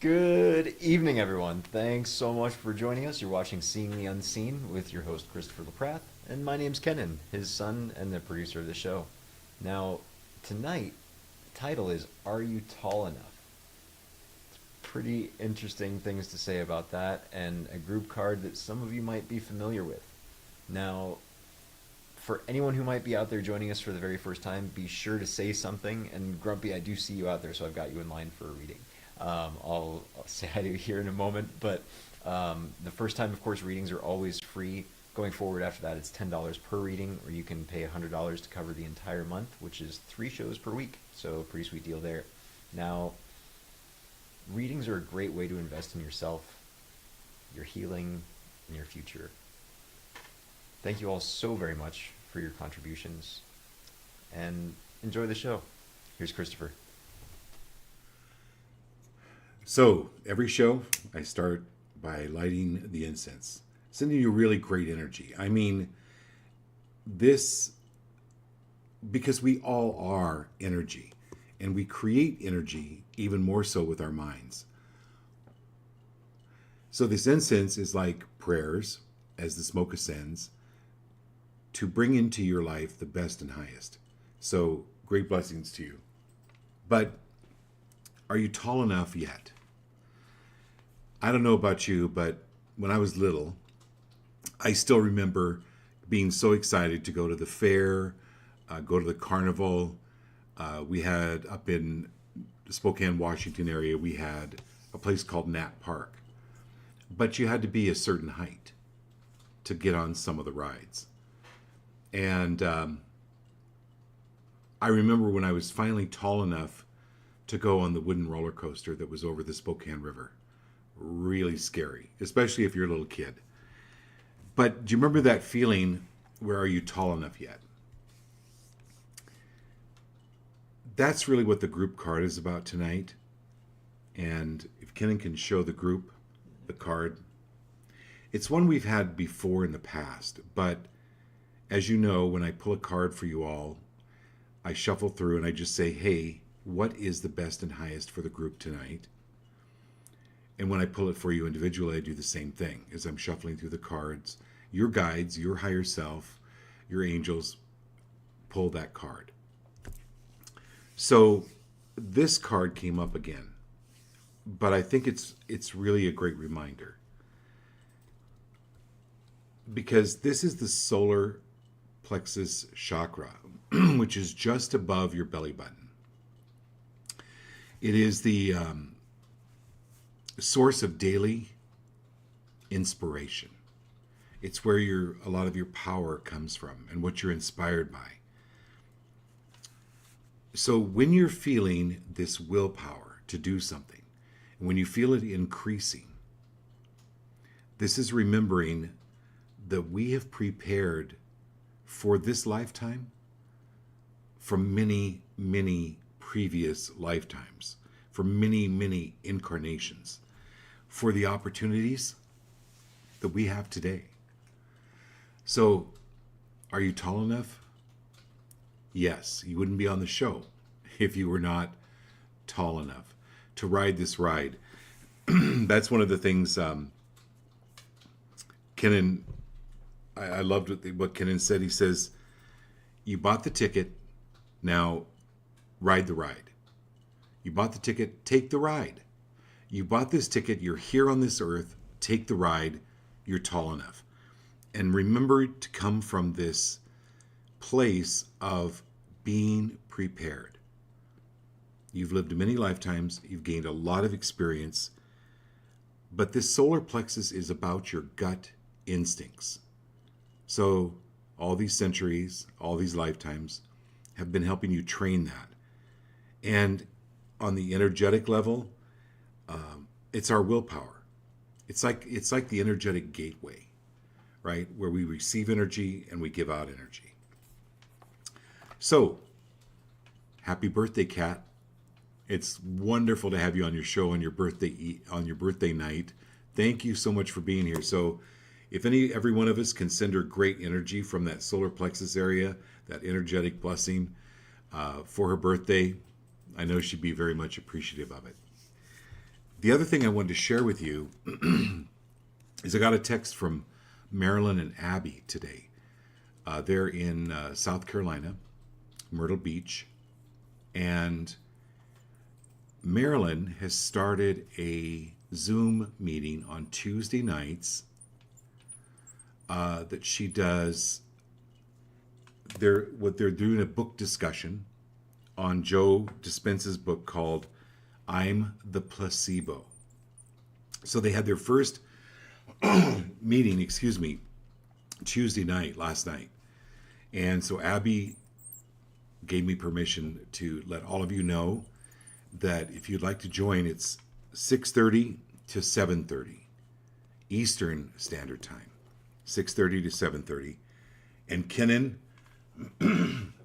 Good evening, everyone. Thanks so much for joining us. You're watching Seeing the Unseen with your host, Christopher LaPrath, and my name's Kenan, his son and the producer of the show. Now, tonight, the title is Are You Tall Enough? Pretty interesting things to say about that, and a group card that some of you might be familiar with. Now, for anyone who might be out there joining us for the very first time, be sure to say something. And Grumpy, I do see you out there, so I've got you in line for a reading. I'll say hi to you here in a moment, but the first time, of course, readings are always free. Going forward after that, it's $10 per reading, or you can pay $100 to cover the entire month, which is 3 shows per week. So, pretty sweet deal there. Now, readings are a great way to invest in yourself, your healing, and your future. Thank you all so very much for your contributions, and enjoy the show. Here's Christopher. So, every show, I start by lighting the incense, sending you really great energy. I mean, this, because we all are energy, and we create energy even more so with our minds. So, this incense is like prayers as the smoke ascends to bring into your life the best and highest. So, great blessings to you. But are you tall enough yet? I don't know about you, but when I was little, I still remember being so excited to go to the fair, go to the carnival. We had up in the Spokane, Washington area, we had a place called Nat Park. But you had to be a certain height to get on some of the rides. And I remember when I was finally tall enough to go on the wooden roller coaster that was over the Spokane River. Really scary, especially if you're a little kid. But do you remember that feeling, where are you tall enough yet? That's really what the group card is about tonight. And if Kenan can show the group the card, it's one we've had before in the past. But as you know, when I pull a card for you all, I shuffle through and I just say, hey, what is the best and highest for the group tonight? And when I pull it for you individually, I do the same thing as I'm shuffling through the cards. Your guides, your higher self, your angels pull that card. So this card came up again, but I think it's really a great reminder, because this is the solar plexus chakra, which is just above your belly button. It is the source of daily inspiration. It's where a lot of your power comes from and what you're inspired by. So when you're feeling this willpower to do something, and when you feel it increasing, this is remembering that we have prepared for this lifetime from many, many previous lifetimes, for many, many incarnations, for the opportunities that we have today. So, are you tall enough? Yes, you wouldn't be on the show if you were not tall enough to ride this ride. That's one of the things Kenan, I loved what Kenan said. He says, you bought the ticket, now ride the ride. You bought the ticket, take the ride. You bought this ticket, you're here on this earth, take the ride, you're tall enough. And remember to come from this place of being prepared. You've lived many lifetimes, you've gained a lot of experience, but this solar plexus is about your gut instincts. So all these centuries, all these lifetimes have been helping you train that. And on the energetic level, it's our willpower. It's like the energetic gateway, right? Where we receive energy and we give out energy. So, happy birthday, Kat. It's wonderful to have you on your show on your birthday night. Thank you so much for being here. So, if every one of us can send her great energy from that solar plexus area, that energetic blessing for her birthday, I know she'd be very much appreciative of it. The other thing I wanted to share with you is I got a text from Marilyn and Abby today. They're in South Carolina, Myrtle Beach, and Marilyn has started a Zoom meeting on Tuesday nights that she does. They're doing a book discussion on Joe Dispenza's book called I'm the Placebo. So they had their first meeting, Tuesday night, last night. And so Abby gave me permission to let all of you know that if you'd like to join, it's 6:30 to 7:30 Eastern Standard Time. 6:30 to 7:30. And Kenan,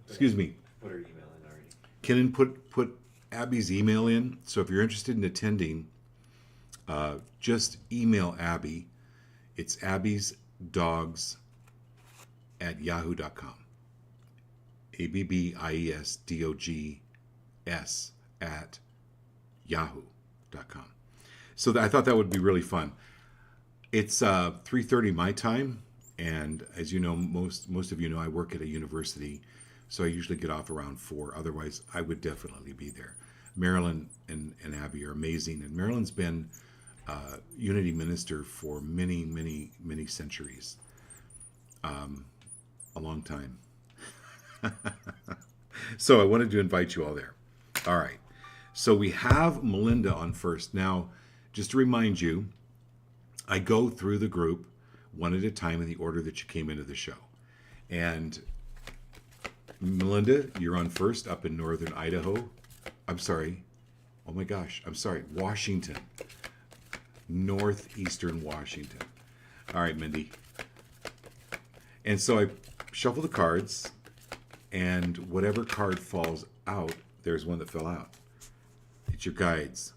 excuse me. Put her email in already. Kenan put Abby's email in. So if you're interested in attending, just email Abby. It's abbiesdogs@yahoo.com. abbiesdogs@yahoo.com. So I thought that would be really fun. It's 3:30 my time, and as you know, most of you know, I work at a university, so I usually get off around 4. Otherwise, I would definitely be there. Marilyn and Abby are amazing, and Marilyn's been Unity minister for many, many, many centuries. A long time. So I wanted to invite you all there. All right. So we have Melinda on first. Now, just to remind you, I go through the group one at a time in the order that you came into the show. And Melinda, you're on first up in northern Idaho. I'm sorry. Oh my gosh. I'm sorry. Washington. Northeastern Washington. All right, Mindy. And so I shuffle the cards, and whatever card falls out, there's one that fell out. It's your guides.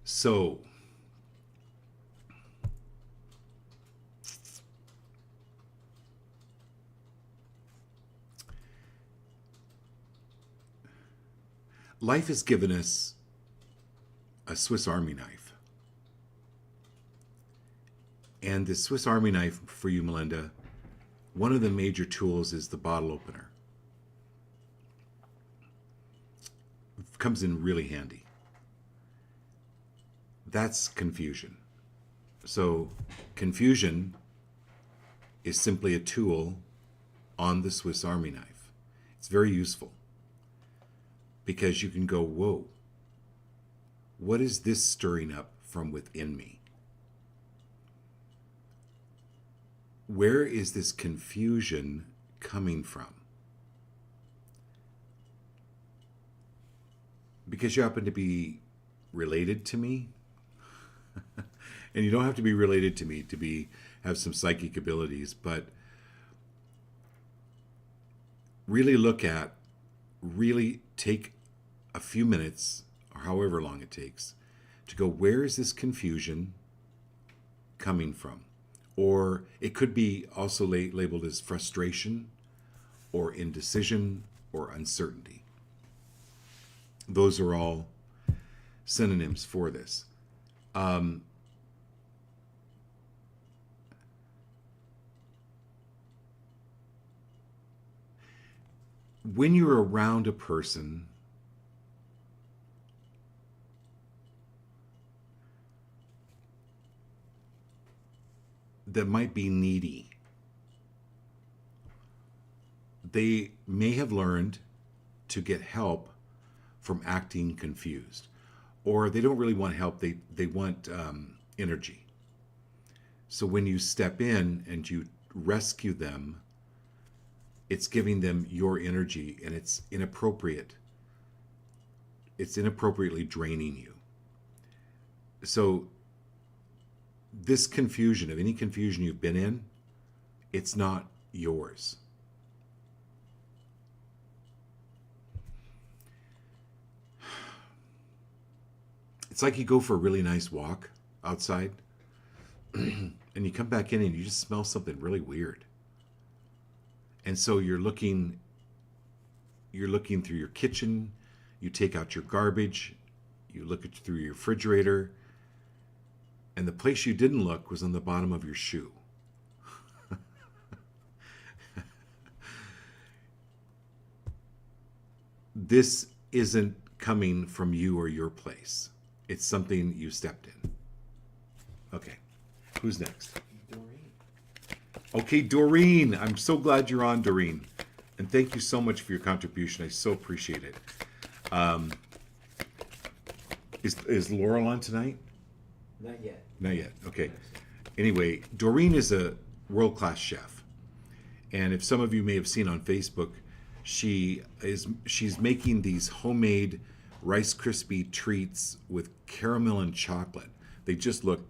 So, life has given us a Swiss Army knife. And the Swiss Army knife for you, Melinda, one of the major tools is the bottle opener. It comes in really handy. That's confusion. So confusion is simply a tool on the Swiss Army knife. It's very useful because you can go, whoa, what is this stirring up from within me? Where is this confusion coming from? Because you happen to be related to me, and you don't have to be related to me to have some psychic abilities, but really take a few minutes, or however long it takes, to go, where is this confusion coming from? Or it could be also labeled as frustration, or indecision, or uncertainty. Those are all synonyms for this. When you're around a person that might be needy, they may have learned to get help from acting confused, or they don't really want help, they want energy. So when you step in and you rescue them, it's giving them your energy, and it's inappropriate. It's inappropriately draining you. So this confusion, of any confusion you've been in, it's not yours. It's like you go for a really nice walk outside and you come back in and you just smell something really weird. And so you're looking through your kitchen, you take out your garbage, you look through your refrigerator, and the place you didn't look was on the bottom of your shoe. This isn't coming from you or your place. It's something you stepped in. Okay, who's next? Doreen. Okay, Doreen. I'm so glad you're on, Doreen. And thank you so much for your contribution. I so appreciate it. Is Laurel on tonight? Not yet. Not yet. Okay. Anyway, Doreen is a world-class chef. And if some of you may have seen on Facebook, she's making these homemade Rice Krispie treats with caramel and chocolate. They just look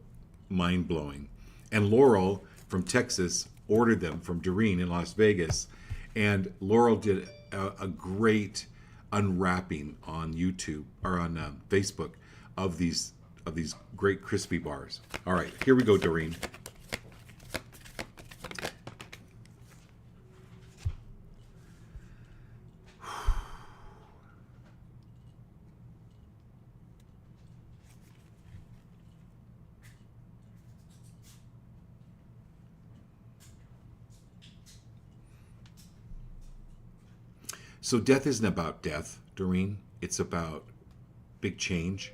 mind-blowing. And Laurel from Texas ordered them from Doreen in Las Vegas. And Laurel did a great unwrapping on YouTube or on Facebook of these great crispy bars. All right, here we go, Doreen. So death isn't about death, Doreen. It's about big change.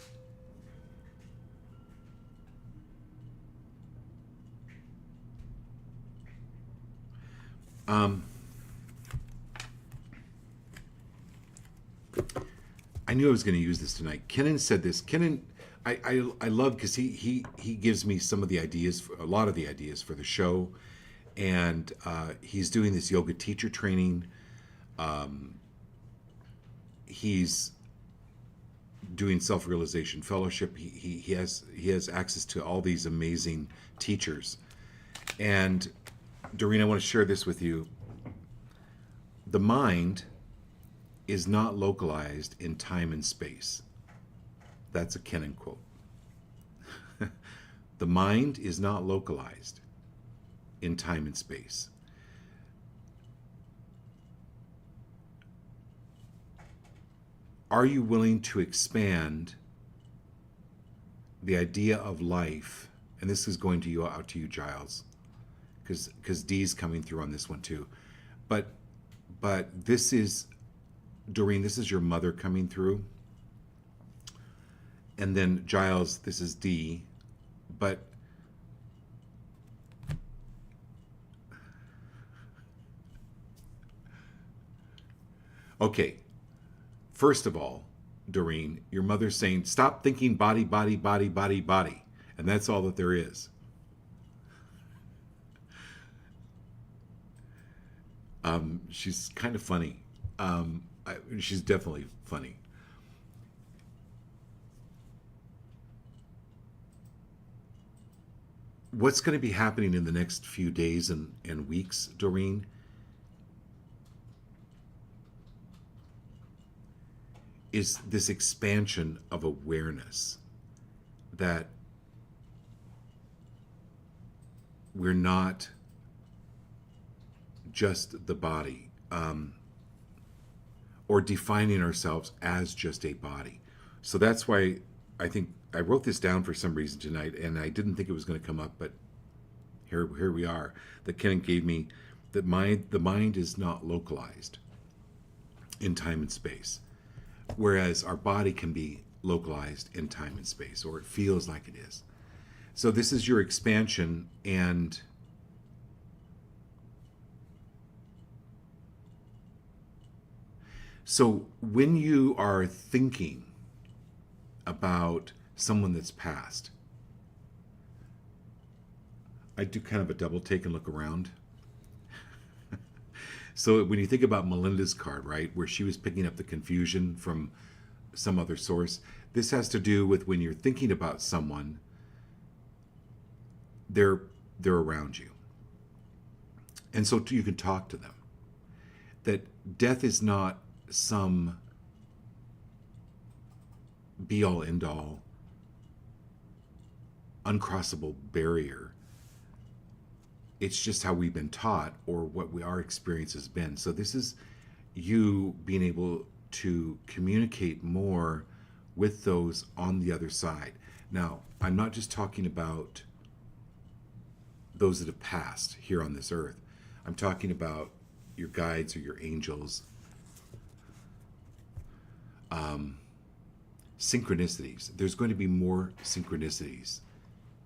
I knew I was going to use this tonight. Kenan said this. Kenan, I love because he gives me some of the ideas, a lot of the ideas for the show, and he's doing this yoga teacher training. He's doing self-realization fellowship. He has access to all these amazing teachers. And Doreen, I want to share this with you. The mind is not localized in time and space. That's a Kenan quote. The mind is not localized in time and space. Are you willing to expand the idea of life? And this is going to out to you, Giles, because Dee's coming through on this one too. But this is, Doreen, this is your mother coming through. And then Giles, this is Dee. But okay. First of all, Doreen, your mother's saying, stop thinking body, body, body, body, body. And that's all that there is. She's kind of funny. She's definitely funny. What's going to be happening in the next few days and weeks, Doreen, is this expansion of awareness that we're not just the body, or defining ourselves as just a body. So that's why I think I wrote this down for some reason tonight, and I didn't think it was going to come up, but here we are. That Kenan gave me that the mind is not localized in time and space, whereas our body can be localized in time and space, or it feels like it is. So this is your expansion, and so when you are thinking about someone that's passed, I do kind of a double take and look around. So when you think about Melinda's card, right, where she was picking up the confusion from some other source, this has to do with when you're thinking about someone, they're around you. And so you can talk to them. That death is not some be-all, end-all uncrossable barrier. It's just how we've been taught or what our experience has been. So this is you being able to communicate more with those on the other side. Now, I'm not just talking about those that have passed here on this earth. I'm talking about your guides or your angels. Synchronicities. There's going to be more synchronicities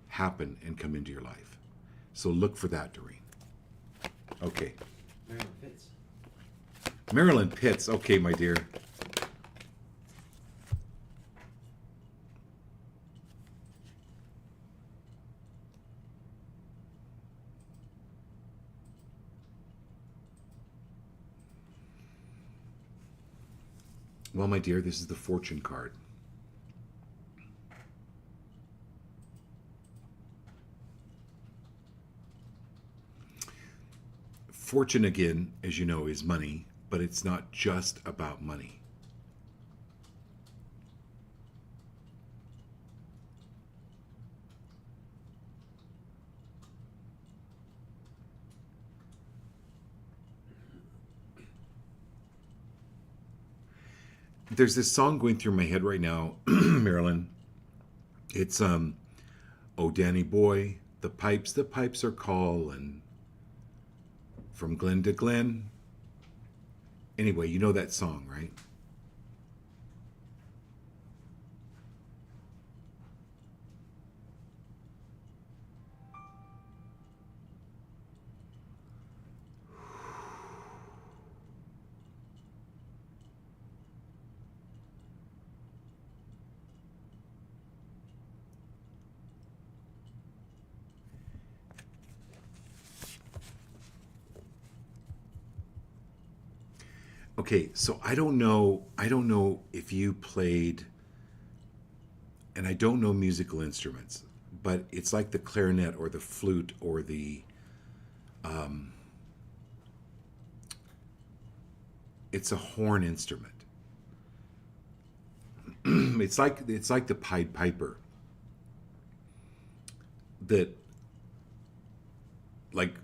happen and come into your life. So look for that, Doreen. Okay. Marilyn Pitts. Marilyn Pitts. Okay, my dear. Well, my dear, this is the fortune card. Fortune, again, as you know, is money, but it's not just about money. There's this song going through my head right now, Marilyn. It's oh Danny boy, the pipes are calling from glen to glen. Anyway, you know that song, right? Okay, so I don't know if you played, and I don't know musical instruments, but it's like the clarinet or the flute or the it's a horn instrument. it's like the Pied Piper that like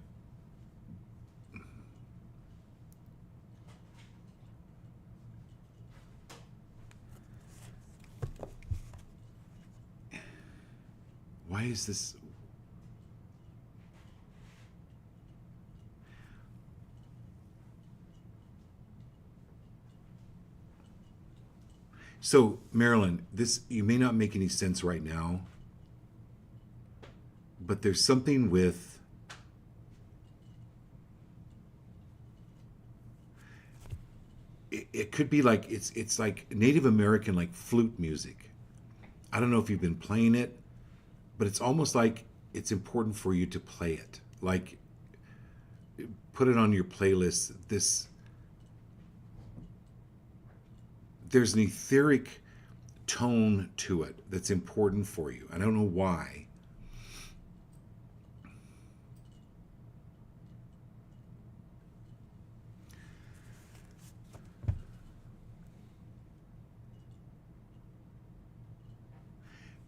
why is this? So, Marilyn, this you may not make any sense right now, but there's something with it could be like it's like Native American like flute music. I don't know if you've been playing it, but it's almost like it's important for you to play it. Like put it on your playlist. There's an etheric tone to it that's important for you. I don't know why.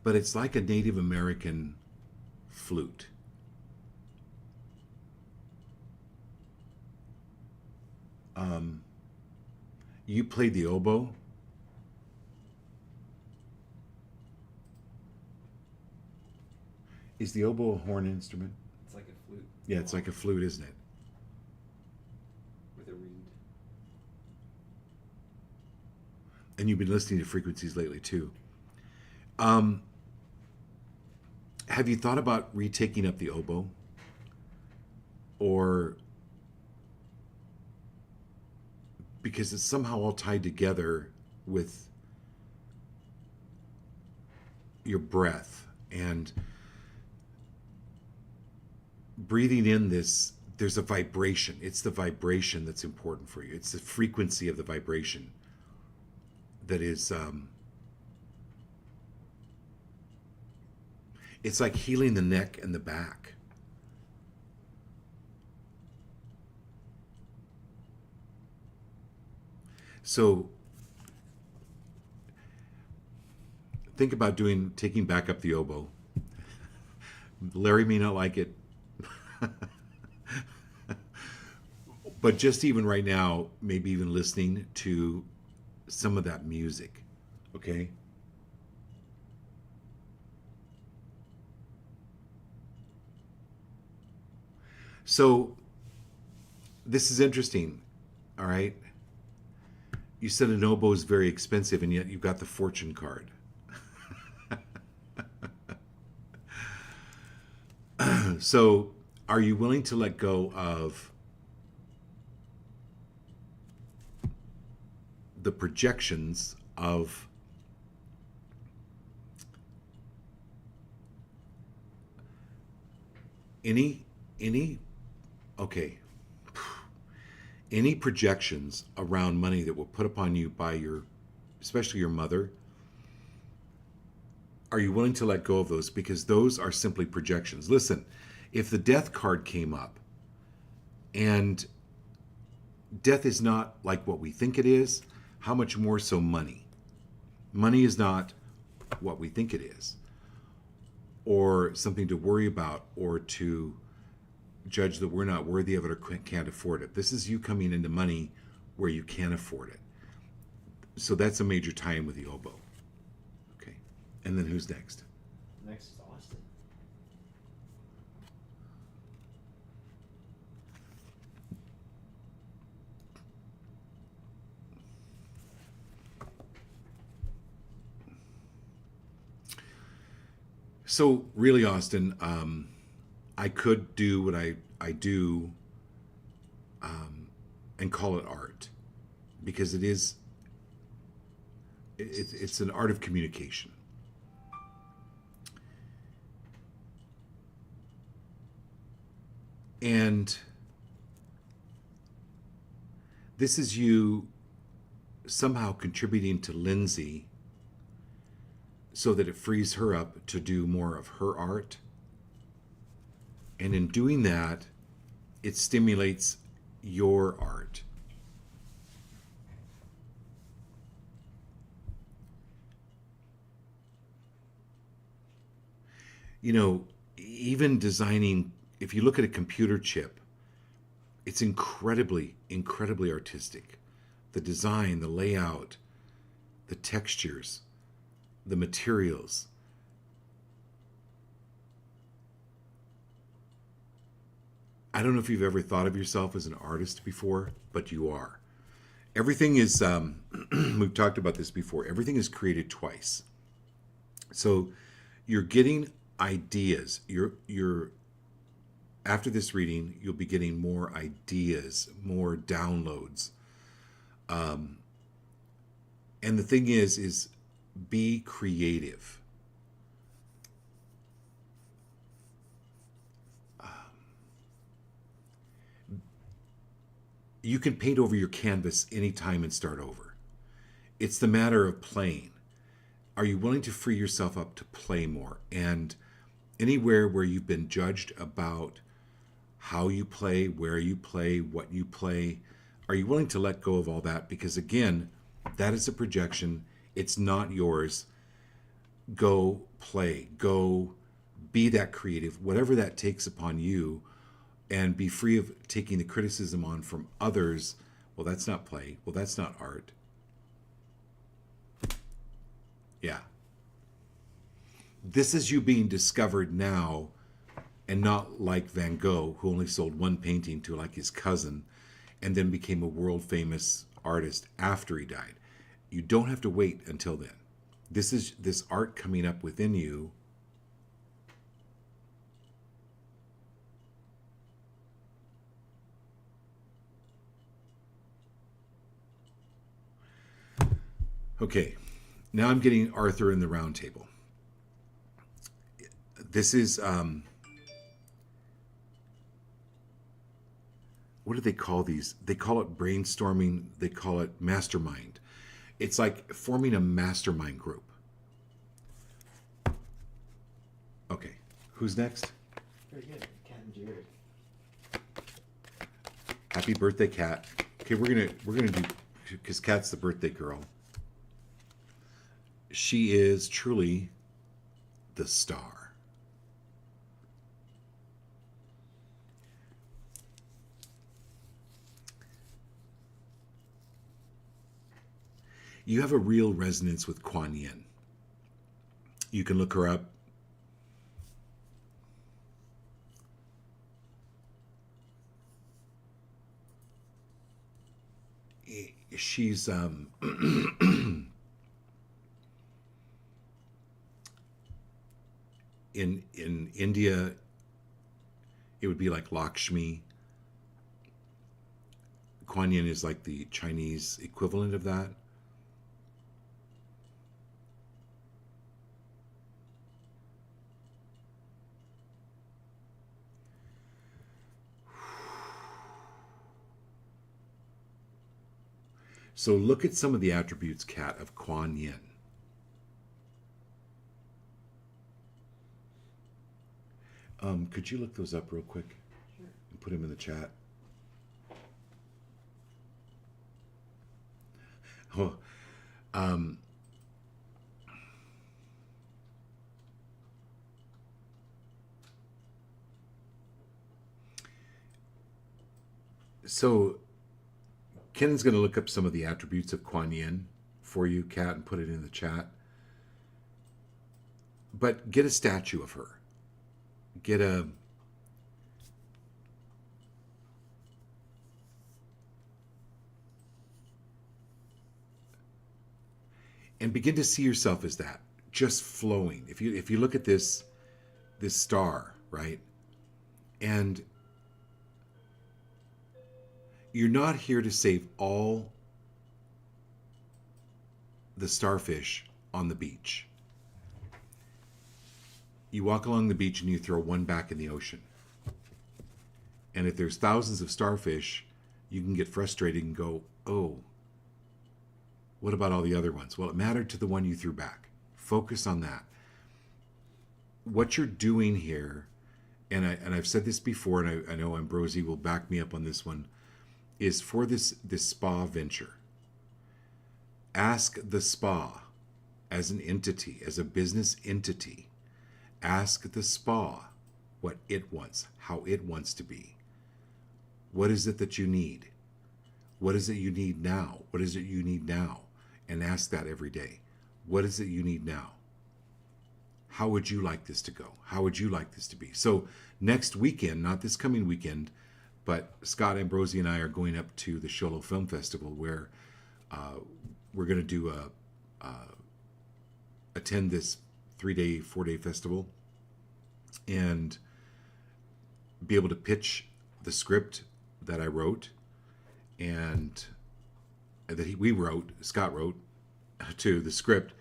But it's like a Native American flute. You played the oboe? Is the oboe a horn instrument? It's like a flute. Yeah, it's like a flute, isn't it? With a reed. And you've been listening to frequencies lately too. Have you thought about retaking up the oboe? Or because it's somehow all tied together with your breath and breathing in this, there's a vibration. It's the vibration that's important for you. It's the frequency of the vibration that is it's like healing the neck and the back. So think about taking back up the oboe. Larry may not like it. But just even right now, maybe even listening to some of that music, okay? So this is interesting, all right? You said an oboe is very expensive, and yet you've got the fortune card. So are you willing to let go of the projections of any okay, any projections around money that were put upon you by your, especially your mother? Are you willing to let go of those? Because those are simply projections. Listen, if the death card came up, and death is not like what we think it is, how much more so money? Money is not what we think it is, or something to worry about, or to judge that we're not worthy of it or can't afford it. This is you coming into money where you can afford it. So that's a major tie-in with the oboe. Okay. And then who's next? Next is Austin. So really, Austin, I could do what I do, and call it art, because it's an art of communication. And this is you somehow contributing to Lindsay so that it frees her up to do more of her art. And in doing that, it stimulates your art. You know, even designing, if you look at a computer chip, it's incredibly, incredibly artistic. The design, the layout, the textures, the materials. I don't know if you've ever thought of yourself as an artist before, but you are. Everything is, we've talked about this before, everything is created twice. So you're getting ideas. You're after this reading, you'll be getting more ideas, more downloads. And the thing is be creative. You can paint over your canvas anytime and start over. It's the matter of playing. Are you willing to free yourself up to play more? And anywhere where you've been judged about how you play, where you play, what you play, are you willing to let go of all that? Because again, that is a projection. It's not yours. Go play. Go be that creative, whatever that takes upon you, and be free of taking the criticism on from others. Well, that's not play. Well, that's not art. Yeah. This is you being discovered now, and not like Van Gogh, who only sold one painting to like his cousin and then became a world famous artist after he died. You don't have to wait until then. This is this art coming up within you. Okay, now I'm getting Arthur in the Round Table. This is, what do they call these? They call it brainstorming. They call it mastermind. It's like forming a mastermind group. Okay, who's next? Very good. Cat and Jared. Happy birthday, Cat. Okay, we're gonna do, because Cat's the birthday girl. She is truly the star. You have a real resonance with Kuan Yin. You can look her up. She's in India, it would be like Lakshmi. Kuan Yin is like the Chinese equivalent of that. So look at some of the attributes, Kat, of Kuan Yin. Could you look those up real quick and put them in the chat? Oh, so Ken's going to look up some of the attributes of Kuan Yin for you, Kat, and put it in the chat. But get a statue of her. Get a... and begin to see yourself as that, just flowing. If you look at this star, right? And you're not here to save all the starfish on the beach. You walk along the beach and you throw one back in the ocean. And if there's thousands of starfish, you can get frustrated and go, oh, what about all the other ones? Well, it mattered to the one you threw back. Focus on that. What you're doing here, and I've said this before, and I know Ambrosi will back me up on this one, is for this spa venture. Ask the spa as an entity, as a business entity. Ask the spa what it wants, how it wants to be. What is it that you need? What is it you need now? What is it you need now? And ask that every day. What is it you need now? How would you like this to go? How would you like this to be? So next weekend, not this coming weekend, but Scott Ambrosi and I are going up to the Sholo Film Festival where we're going to do attend this 3-day, 4-day festival and be able to pitch the script that I wrote and that Scott wrote to the script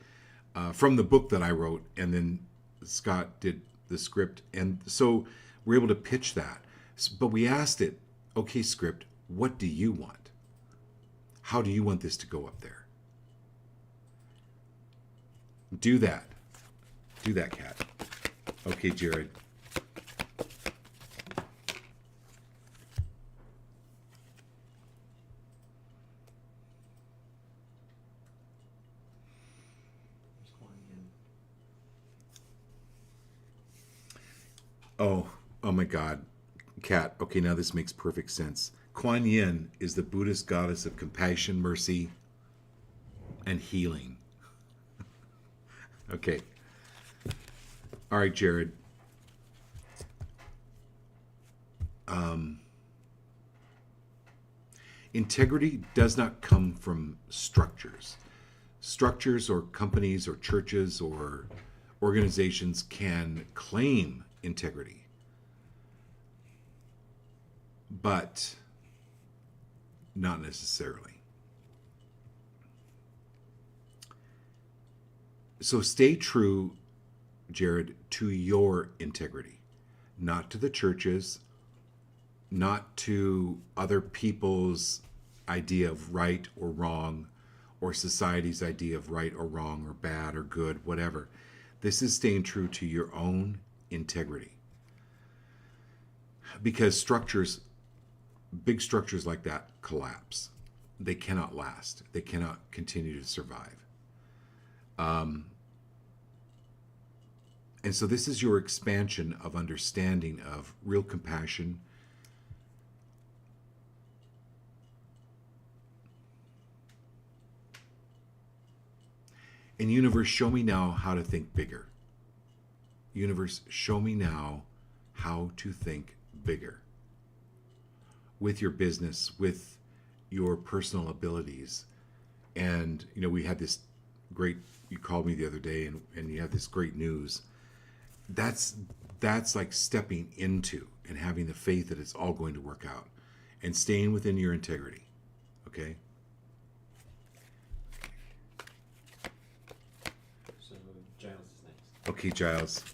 from the book that I wrote, and then Scott did the script. And so we're able to pitch that. But we asked it, okay, script, what do you want? How do you want this to go up there? Do that. Do that, Kat. Okay, Jared. Oh my God. Kat, okay, now this makes perfect sense. Kuan Yin is the Buddhist goddess of compassion, mercy, and healing. Okay. All right, Jared. Integrity does not come from structures. Structures or companies or churches or organizations can claim integrity, but not necessarily. So stay true, Jared, to your integrity, not to the churches, not to other people's idea of right or wrong, or society's idea of right or wrong or bad or good, whatever. This is staying true to your own integrity. Because structures, big structures like that collapse. They cannot last. They cannot continue to survive. And so this is your expansion of understanding of real compassion, And universe, show me now how to think bigger. Universe, show me now how to think bigger. With your business, with your personal abilities. And, we had this great, you called me the other day and you have this great news. That's like stepping into and having the faith that it's all going to work out and staying within your integrity. Okay? So Giles is next. Okay, Giles.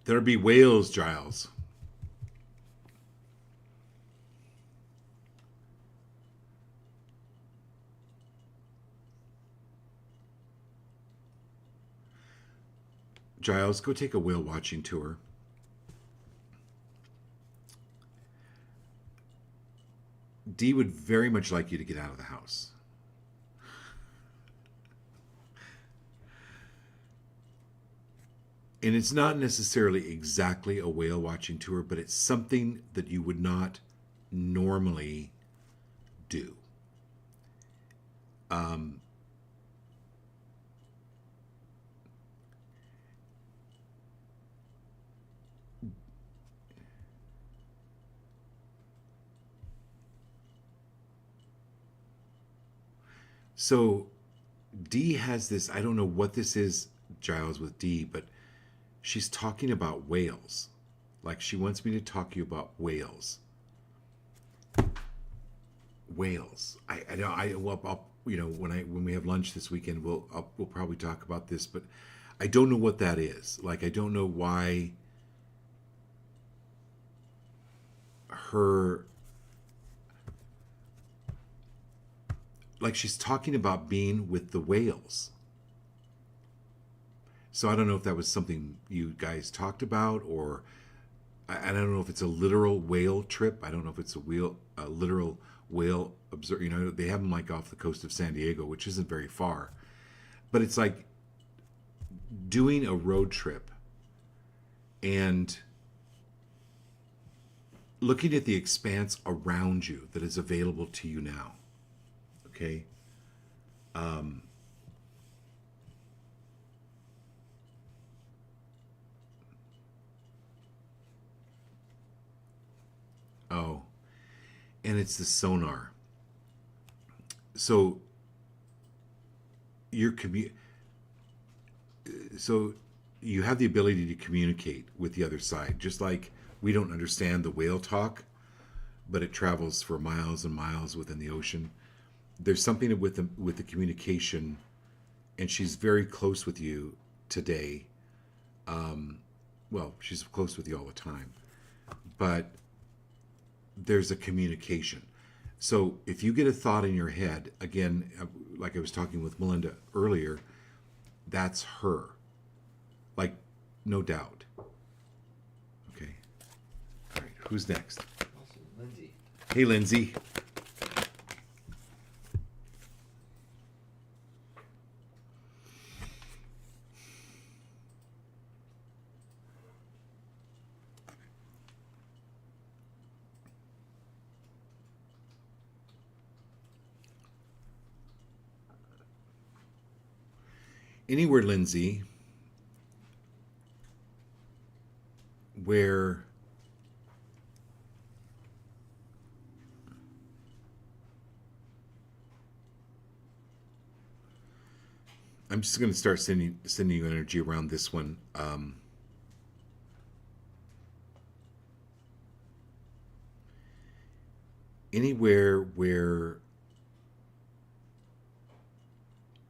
There be whales, Giles. Giles, go take a whale watching tour. Dee would very much like you to get out of the house. And it's not necessarily exactly a whale watching tour, but it's something that you would not normally do. So Dee has this, I don't know what this is, Giles, with Dee, but she's talking about whales. Like she wants me to talk to you about whales. Whales. I'll when we have lunch this weekend, we'll probably talk about this, but I don't know what that is. Like I don't know why her, like she's talking about being with the whales. So I don't know if that was something you guys talked about, or I don't know if it's a literal whale trip. I don't know if it's a literal whale observe. They have them like off the coast of San Diego, which isn't very far, but it's like doing a road trip and looking at the expanse around you that is available to you now. Okay. Oh, and it's the sonar. So so you have the ability to communicate with the other side, just like we don't understand the whale talk, but it travels for miles and miles within the ocean. There's something with the communication, and she's very close with you today. Well, she's close with you all the time, but there's a communication. So if you get a thought in your head, again, like I was talking with Melinda earlier, that's her. Like, no doubt. Okay. All right, who's next? Awesome. Lindsay. Hey, Lindsay. Anywhere, Lindsay, where I'm just going to start sending you energy around this one. Anywhere where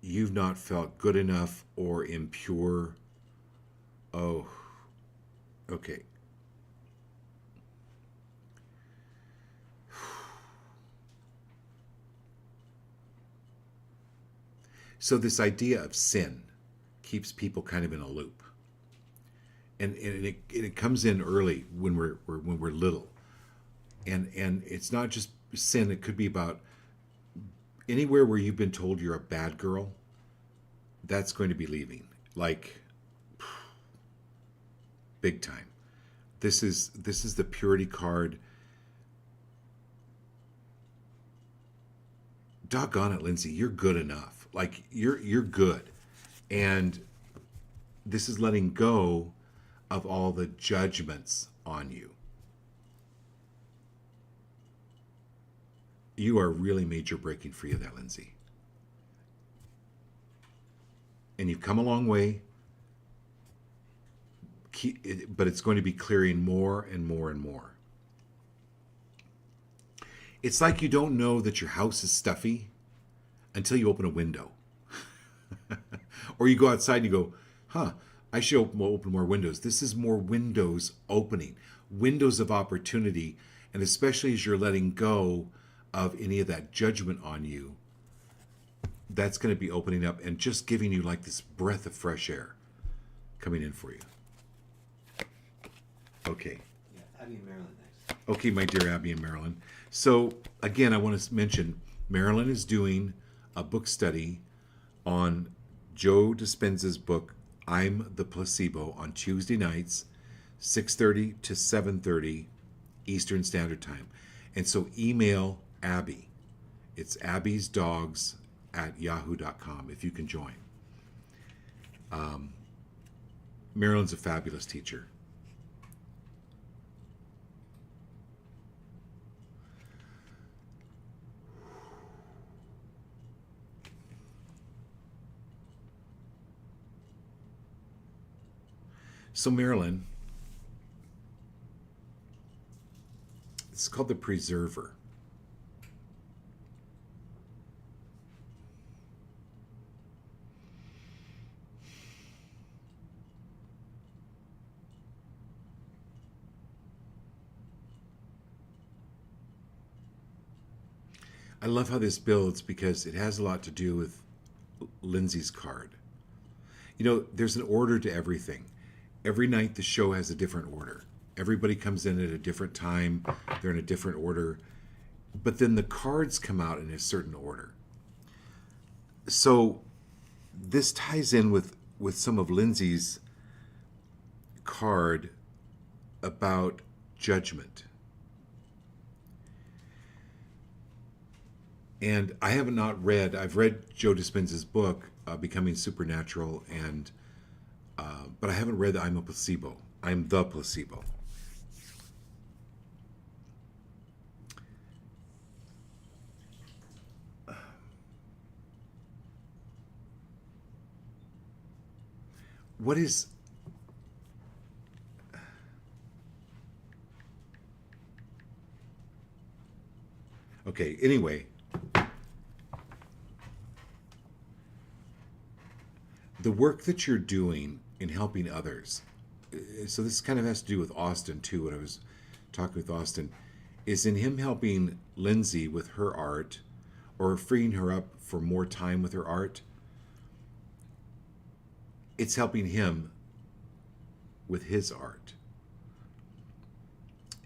you've not felt good enough or impure. Oh, okay. So this idea of sin keeps people kind of in a loop, and it comes in early when we're little, and it's not just sin. It could be about anywhere where you've been told you're a bad girl. That's going to be leaving, like big time. This is the purity card. Doggone it, Lindsay, you're good enough. Like you're good, and this is letting go of all the judgments on you. You are really major breaking free of that, Lindsay. And you've come a long way, but it's going to be clearing more and more and more. It's like you don't know that your house is stuffy until you open a window. Or you go outside and you go, huh, I should open more windows. This is more windows opening, windows of opportunity. And especially as you're letting go of any of that judgment on you, that's going to be opening up and just giving you like this breath of fresh air coming in for you. Okay. Yeah, Abby and Marilyn next. Okay, my dear Abby and Marilyn. So, again, I want to mention Marilyn is doing a book study on Joe Dispenza's book, I'm the Placebo, on Tuesday nights, 6:30 to 7:30 Eastern Standard Time. And so email Abby. It's abbysdogs@yahoo.com if you can join. Marilyn's a fabulous teacher. So Marilyn, it's called the Preserver. I love how this builds because it has a lot to do with Lindsay's card. You know, there's an order to everything. Every night the show has a different order. Everybody comes in at a different time. They're in a different order. But then the cards come out in a certain order. So this ties in with some of Lindsay's card about judgment. And I have not read, I've read Joe Dispenza's book, Becoming Supernatural, and but I haven't read I'm a Placebo. I'm the Placebo. What is... Okay, anyway. The work that you're doing in helping others, so this kind of has to do with Austin too, when I was talking with Austin, is in him helping Lindsay with her art or freeing her up for more time with her art. It's helping him with his art.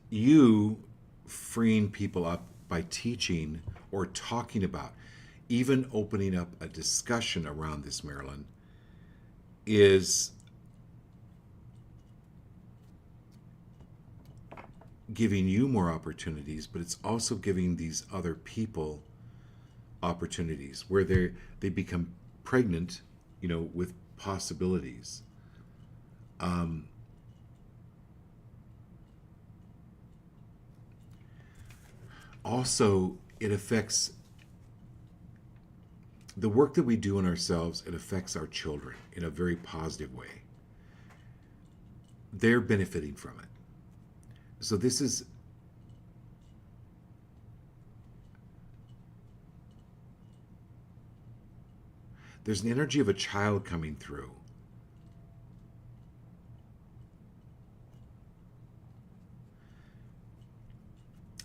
You freeing people up by teaching or talking about, even opening up a discussion around this, Marilyn, is giving you more opportunities, but it's also giving these other people opportunities where they become pregnant, you know, with possibilities. Also, it affects the work that we do in ourselves. It affects our children in a very positive way. They're benefiting from it. So this is there's an energy of a child coming through.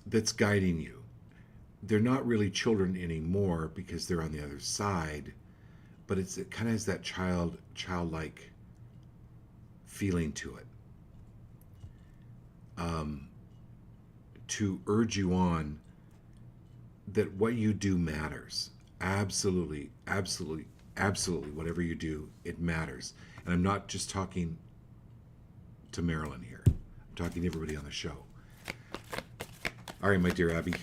That's guiding you. They're not really children anymore because they're on the other side, but it kind of has that childlike feeling to it. To urge you on that what you do matters. Absolutely, absolutely, absolutely. Whatever you do, it matters. And I'm not just talking to Marilyn here. I'm talking to everybody on the show. All right, my dear Abby.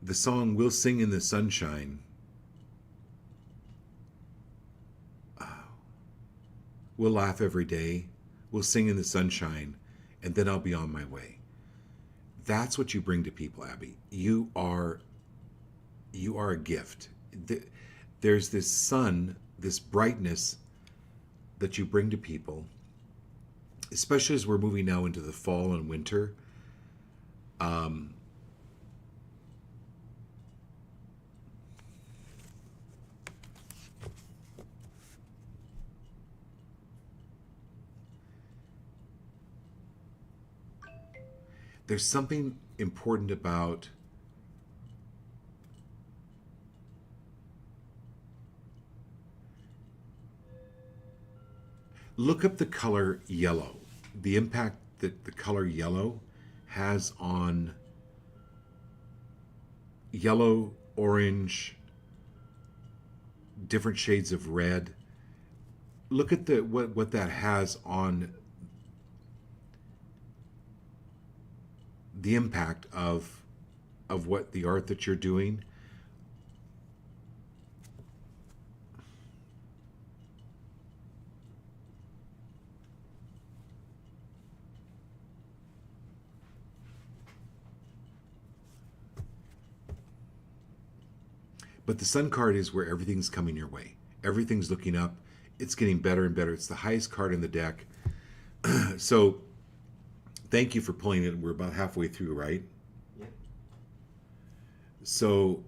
The song "We'll Sing in the Sunshine," we'll laugh every day, we'll sing in the sunshine, and then I'll be on my way. That's what you bring to people, Abby. You are a gift. There's this sun, this brightness that you bring to people, especially as we're moving now into the fall and winter. There's something important about look up the color yellow, the impact that the color yellow has on yellow, orange, different shades of red. Look at what that has on the impact of what the art that you're doing. But the sun card is where everything's coming your way. Everything's looking up. It's getting better and better. It's the highest card in the deck. So thank you for pulling it. We're about halfway through, right? Yeah. So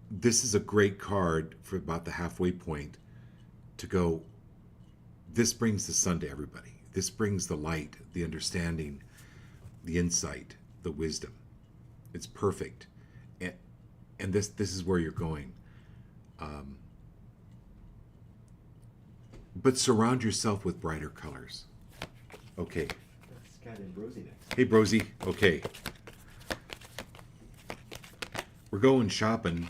this is a great card for about the halfway point to go, this brings the sun to everybody. This brings the light, the understanding, the insight, the wisdom. It's perfect. And this is where you're going. But surround yourself with brighter colors. Okay. This guy named Rosie next. Hey, Brosie. Okay. We're going shopping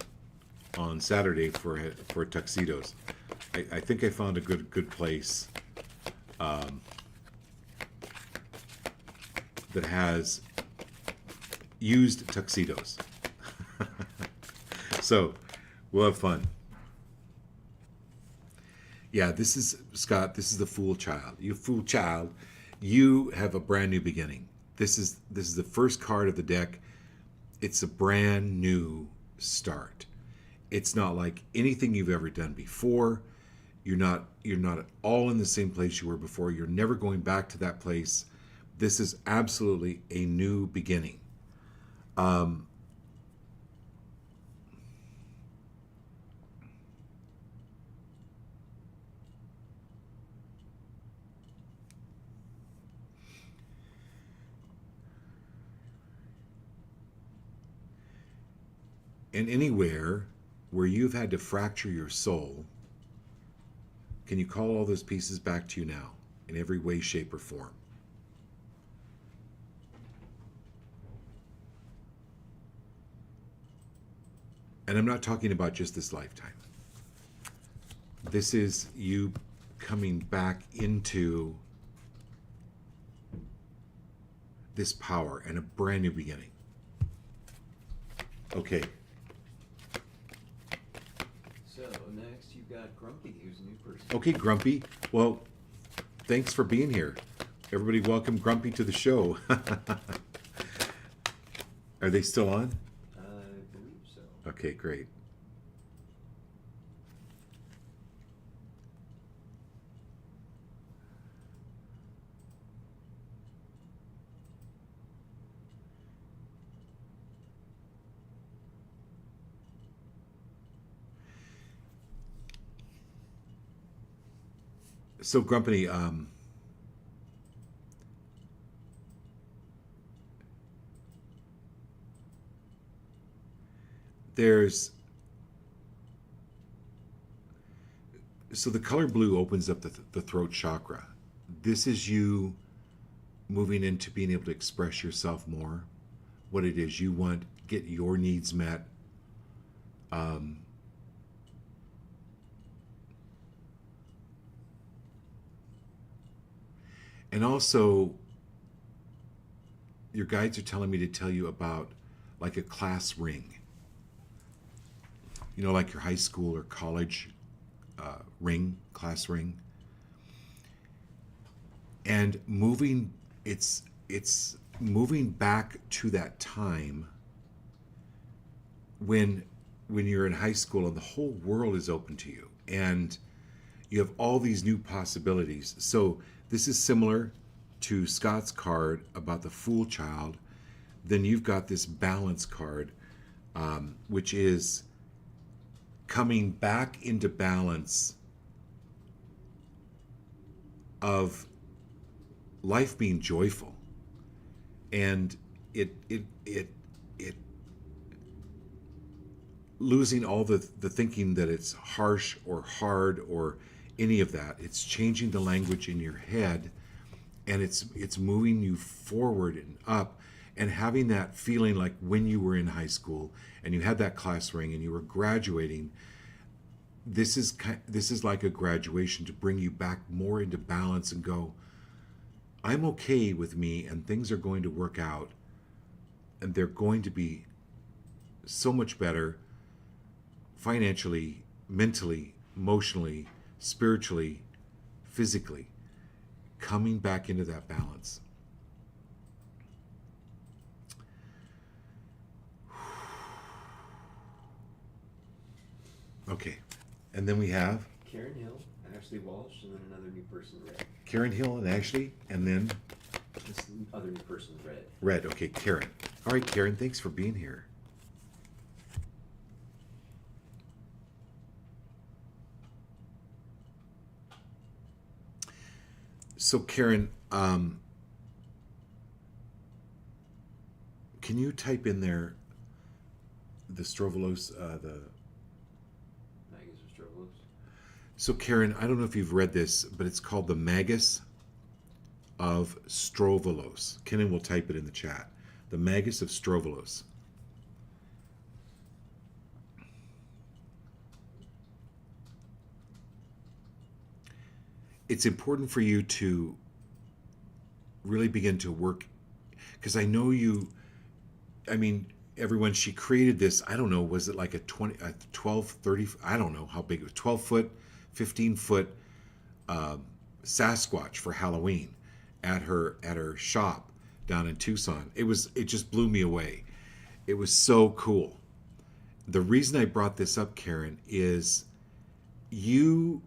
on Saturday for tuxedos. I think I found a good place that has used tuxedos. So we'll have fun. Yeah, this is Scott. This is the Fool Child. You fool child. You have a brand new beginning. This is the first card of the deck. It's a brand new start. It's not like anything you've ever done before. You're not at all in the same place you were before. You're never going back to that place. This is absolutely a new beginning. And anywhere where you've had to fracture your soul, can you call all those pieces back to you now in every way, shape, or form? And I'm not talking about just this lifetime. This is you coming back into this power and a brand new beginning. Okay. So next you've got Grumpy, who's a new person. Okay, Grumpy. Well, thanks for being here. Everybody welcome Grumpy to the show. Are they still on? I believe so. Okay, great. So Grumpy, there's so the color blue opens up the throat chakra. This is you moving into being able to express yourself more, what it is you want, get your needs met. And also, your guides are telling me to tell you about like a class ring. You know, like your high school or college ring, class ring. And moving, it's moving back to that time when you're in high school and the whole world is open to you and you have all these new possibilities. So this is similar to Scott's card about the Fool Child. Then you've got this Balance card, which is coming back into balance of life being joyful, and it losing all the thinking that it's harsh or hard or any of that. It's changing the language in your head, and it's moving you forward and up, and having that feeling like when you were in high school and you had that class ring and you were graduating. This is like a graduation to bring you back more into balance and go, I'm okay with me, and things are going to work out, and they're going to be so much better financially, mentally, emotionally, spiritually, physically, coming back into that balance. Okay, and then we have Karen Hill, Ashley Walsh, and then another new person, Red. Karen Hill and Ashley, and then This other new person, Red. Red. Okay, Karen. All right, Karen, thanks for being here. So, Karen, can you type in there the Strovolos, the... Magus of Strovolos. So, Karen, I don't know if you've read this, but it's called the Magus of Strovolos. Kenan will type it in the chat. The Magus of Strovolos. It's important for you to really begin to work, because I know you, I mean, everyone, she created this, I don't know, was it like a 12, 30, I don't know how big it was, 12 foot, 15 foot Sasquatch for Halloween at her shop down in Tucson. It just blew me away. It was so cool. The reason I brought this up, Karen, is you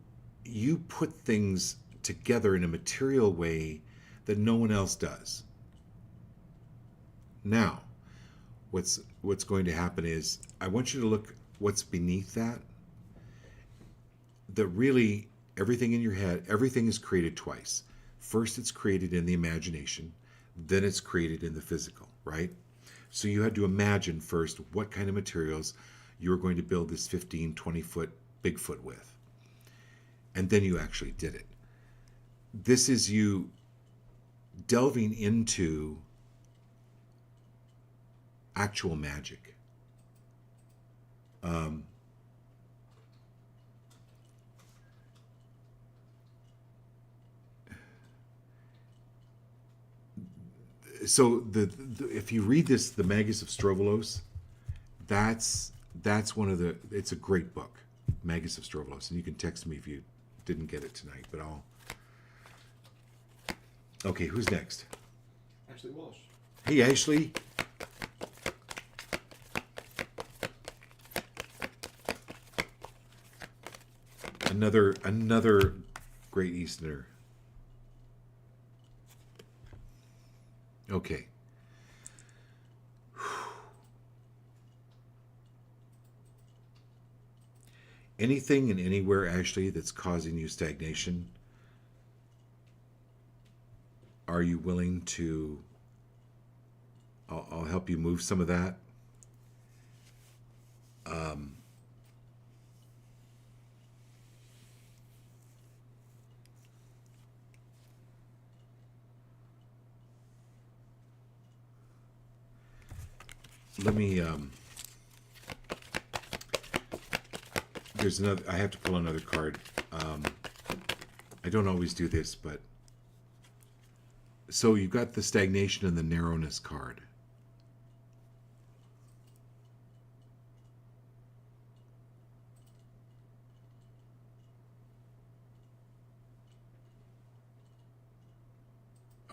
put things together in a material way that no one else does. Now, what's going to happen is I want you to look what's beneath that. That really everything in your head, everything is created twice. First, it's created in the imagination, then it's created in the physical, right? So you had to imagine first what kind of materials you were going to build this 15, 20 foot Bigfoot with. And then you actually did it. This is you delving into actual magic. So the if you read this, the Magus of Strovolos, that's one of the. It's a great book, Magus of Strovolos, and you can text me if you didn't get it tonight. But I'll. Okay, who's next? Ashley Walsh. Hey, Ashley. Another great Easterner. Okay. Anything and anywhere, Ashley, that's causing you stagnation, Are you willing to? I'll help you move some of that. Let me. There's another. I have to pull another card. I don't always do this, but so you've got the stagnation and the narrowness card.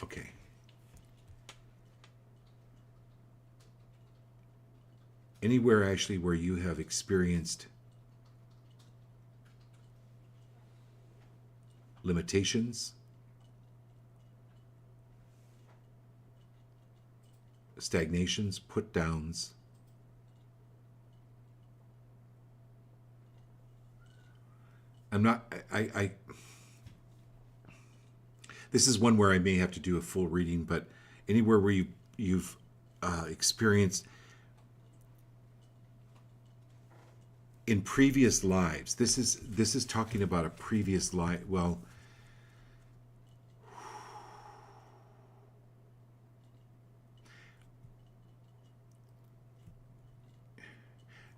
Okay. Anywhere, Ashley, where you have experienced limitations, stagnations, put downs, this is one where I may have to do a full reading, but anywhere where you've experienced in previous lives, this is talking about a previous life. Well,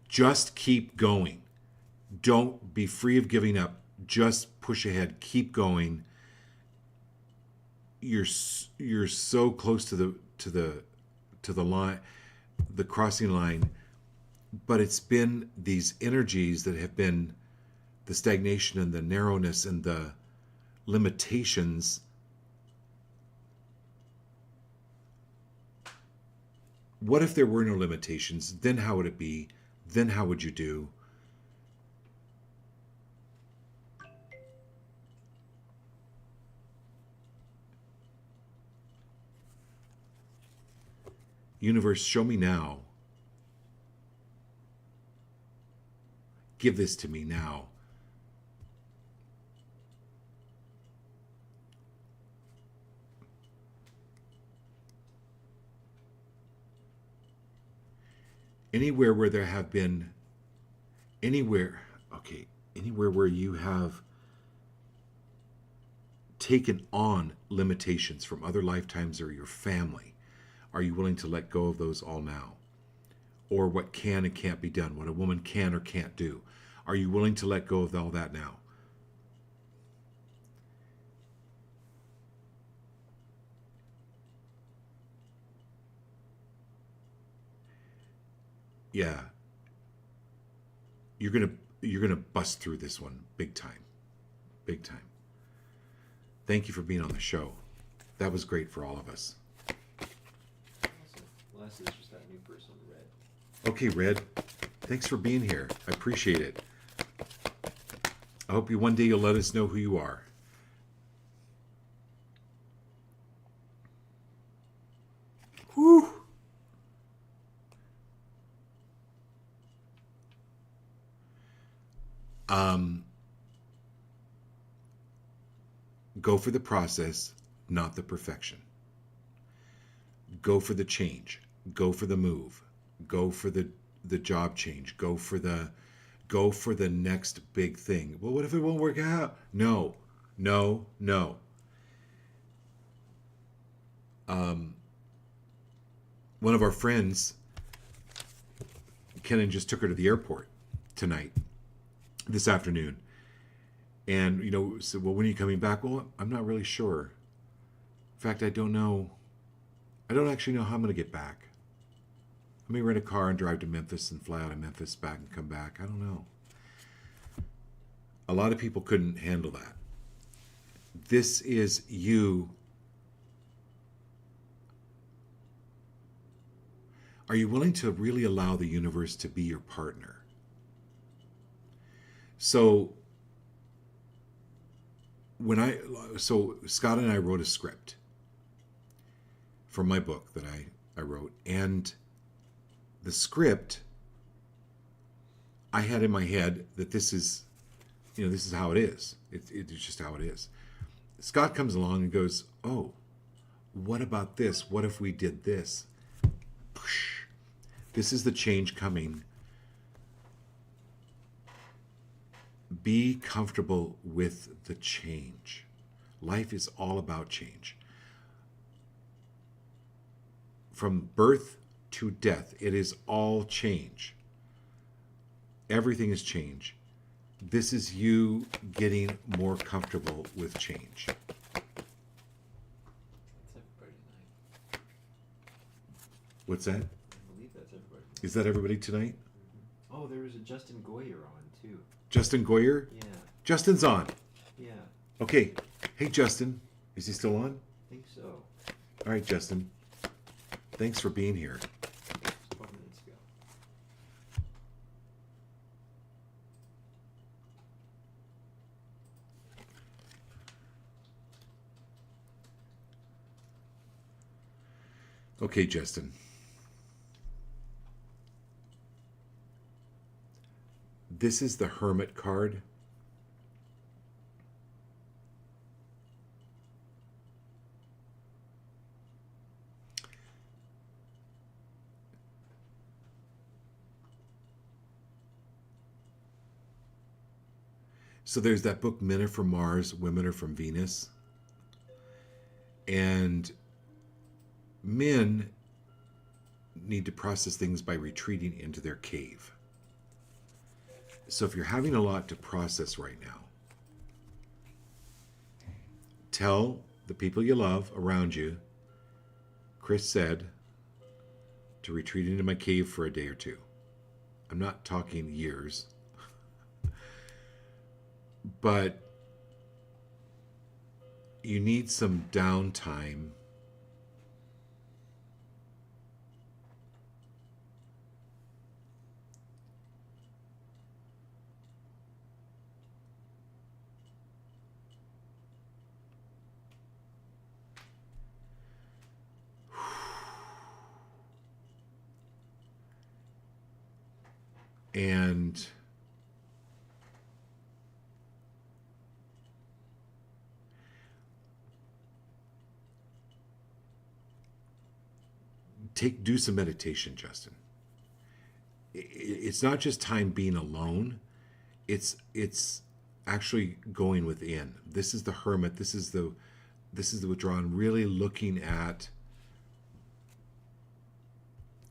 just keep going. Don't be free of giving up. Just push ahead. Keep going. You're so close to the line, the crossing line, but it's been these energies that have been the stagnation and the narrowness and the limitations. What if there were no limitations? Then how would it be? Then how would you do? Universe, show me now. Give this to me now. Anywhere where there have been, anywhere where you have taken on limitations from other lifetimes or your family, are you willing to let go of those all now? Or what can and can't be done, what a woman can or can't do. Are you willing to let go of all that now? Yeah. You're gonna bust through this one big time. Big time. Thank you for being on the show. That was great for all of us. Last is just that new person, Red. Okay, Red. Thanks for being here. I appreciate it. I hope one day you'll let us know who you are. Whew. Go for the process, not the perfection. Go for the change. Go for the move. Go for the job change. Go for the next big thing. Well, what if it won't work out? No. One of our friends, Kenan, just took her to the airport this afternoon. And, said, well, when are you coming back? Well, I'm not really sure. In fact, I don't know. I don't actually know how I'm going to get back. I may rent a car and drive to Memphis and fly out of Memphis back and come back. I don't know. A lot of people couldn't handle that. This is you. Are you willing to really allow the universe to be your partner? So Scott and I wrote a script for my book that I wrote, and the script, I had in my head that this is how it is. It's just how it is. Scott comes along and goes, oh, What about this? What if we did this? This is the change coming. Be comfortable with the change. Life is all about change. From birth to death, it is all change. Everything is change. This is you getting more comfortable with change. That's everybody tonight. What's that? I believe that's everybody. Is that everybody tonight? Oh, there was a Justin Goyer on too. Justin Goyer? Yeah. Justin's on. Yeah. Okay. Hey, Justin. Is he still on? I think so. All right, Justin. Thanks for being here. Just a couple minutes ago. Okay, Justin. This is the Hermit card. So there's that book, Men Are From Mars, Women Are From Venus. And men need to process things by retreating into their cave. So if you're having a lot to process right now, tell the people you love around you, Chris said, to retreat into my cave for a day or two. I'm not talking years. But you need some downtime. And do some meditation, Justin. It's not just time being alone. It's actually going within. This is the hermit. This is the withdrawal. Really looking at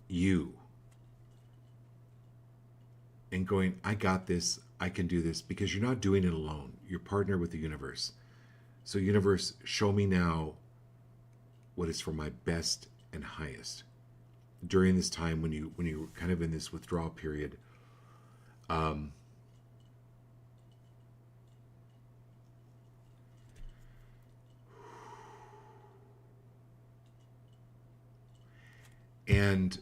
you and going, I got this. I can do this, because you're not doing it alone. You're partnered with the universe. So universe, show me now what is for my best and highest during this time when you're kind of in this withdrawal period. And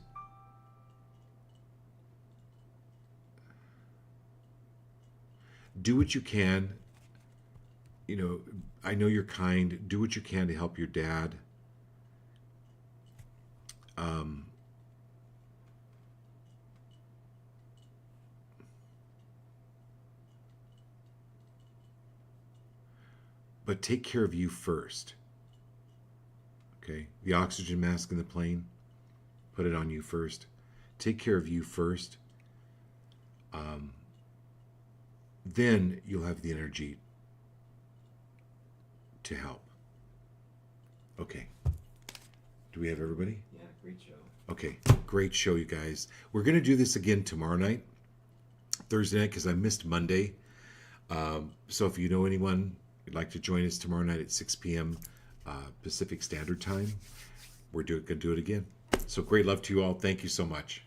do what you can. You know, I know you're kind. Do what you can to help your dad. But take care of you first. Okay? The oxygen mask in the plane, put it on you first. Take care of you first. Then you'll have the energy to help. Okay. Do we have everybody? Yeah, great show. Okay, great show, you guys. We're going to do this again tomorrow night, Thursday night, because I missed Monday. So if you know anyone who'd like to join us tomorrow night at 6 p.m. Pacific Standard Time, we're going to do it again. So great love to you all. Thank you so much.